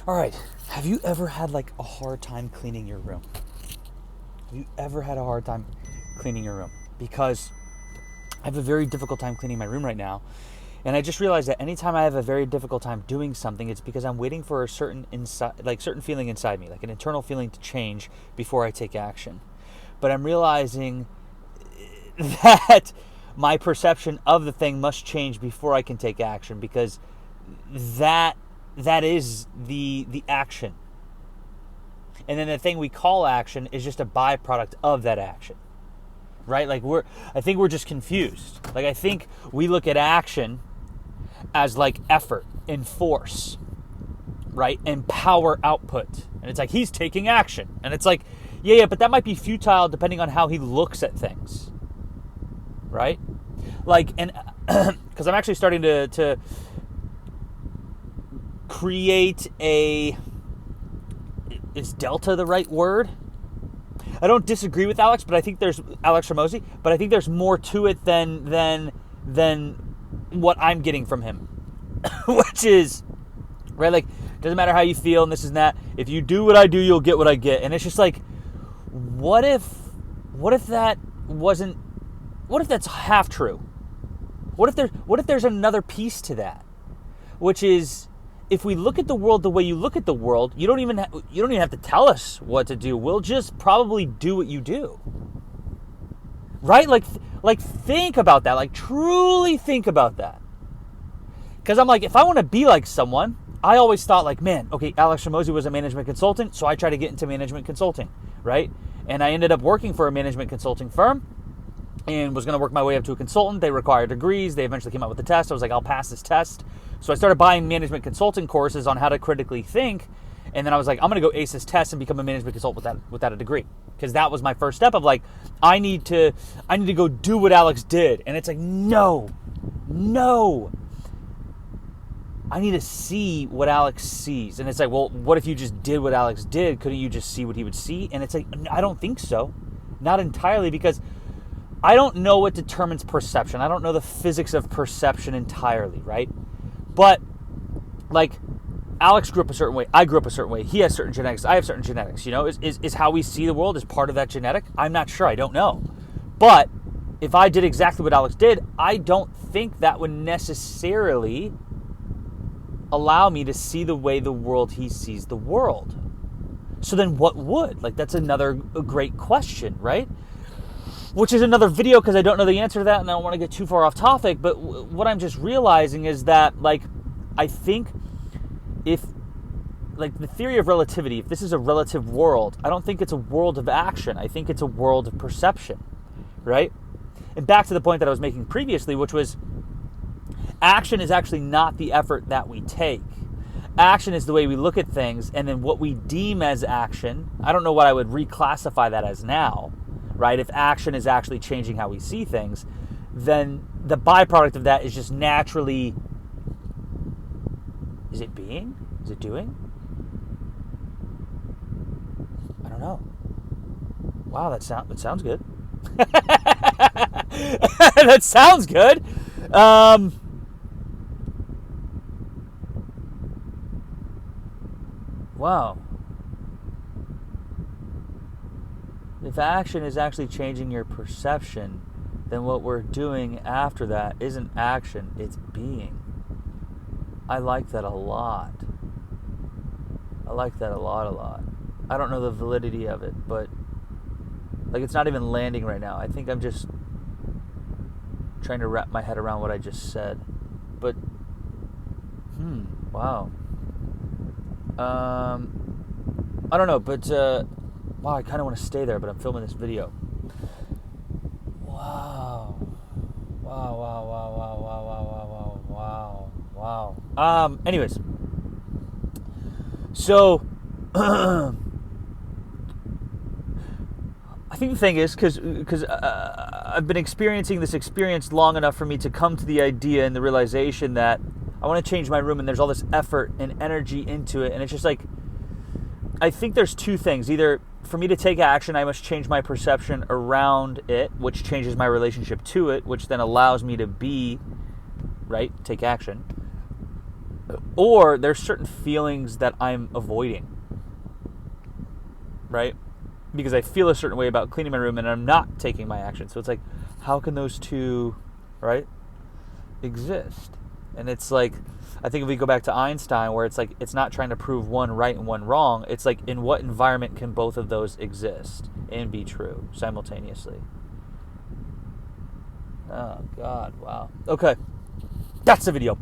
All right. Have you ever had like a hard time cleaning your room? Have you ever had a hard time cleaning your room? Because I have a very difficult time cleaning my room right now. And I just realized that anytime I have a very difficult time doing something, it's because I'm waiting for a certain feeling inside me, like an internal feeling to change before I take action. But I'm realizing that my perception of the thing must change before I can take action, because that is the action. And then the thing we call action is just a byproduct of that action. Right? Like I think we're just confused. Like I think we look at action as like effort and force, right? And power output. And it's like he's taking action. And it's like, yeah, but that might be futile depending on how he looks at things. Right? Like, and because I'm actually starting to create is delta the right word? I don't disagree with Alex, but I think there's Alex Hormozi, but I think there's more to it than what I'm getting from him. Which is, right, like, doesn't matter how you feel and this and that. If you do what I do, you'll get what I get. And it's just like, what if that's half true? What if there's another piece to that? Which is, if we look at the world the way you look at the world, you don't even have to tell us what to do. We'll just probably do what you do. Right? Like think about that. Like truly think about that. Because I'm like, if I want to be like someone, I always thought like, man, okay, Alex Hormozi was a management consultant, so I tried to get into management consulting, right? And I ended up working for a management consulting firm and was going to work my way up to a consultant. They required degrees. They eventually came out with a test. I was like, I'll pass this test. So I started buying management consulting courses on how to critically think. And then I was like, I'm going to go ace this test and become a management consultant without a degree. Because that was my first step of like, I need to go do what Alex did. And it's like, no. I need to see what Alex sees. And it's like, well, what if you just did what Alex did? Couldn't you just see what he would see? And it's like, I don't think so. Not entirely, because I don't know what determines perception. I don't know the physics of perception entirely, right? But, like, Alex grew up a certain way. I grew up a certain way. He has certain genetics. I have certain genetics. You know, is how we see the world is part of that genetic? I'm not sure. I don't know. But if I did exactly what Alex did, I don't think that would necessarily allow me to see the way he sees the world. So then what would? Like, that's another great question, right? Which is another video, because I don't know the answer to that and I don't want to get too far off topic. But what I'm just realizing is that, like, I think if, like, the theory of relativity, if this is a relative world, I don't think it's a world of action. I think it's a world of perception, right? And back to the point that I was making previously, which was action is actually not the effort that we take. Action is the way we look at things, and then what we deem as action, I don't know what I would reclassify that as now, right? If action is actually changing how we see things, then the byproduct of that is just naturally, is it being? Is it doing? I don't know. Wow, that sounds good. That sounds good. Wow. If action is actually changing your perception, then what we're doing after that isn't action, it's being. I like that a lot. A lot. I don't know the validity of it, but like, it's not even landing right now. I think I'm just trying to wrap my head around what I just said. But, wow. I don't know, but, wow, I kind of want to stay there, but I'm filming this video. Wow. Anyways. So, I think the thing is, because I've been experiencing this experience long enough for me to come to the idea and the realization that I want to change my room, and there's all this effort and energy into it, and it's just like, I think there's two things. Either for me to take action, I must change my perception around it, which changes my relationship to it, which then allows me to be, right, take action. or there's certain feelings that I'm avoiding, right? Because I feel a certain way about cleaning my room and I'm not taking my action. So it's like, how can those two, right, exist? And it's like, I think if we go back to Einstein, where it's like, it's not trying to prove one right and one wrong. It's like, in what environment can both of those exist and be true simultaneously? Oh, God, wow. Okay. That's the video.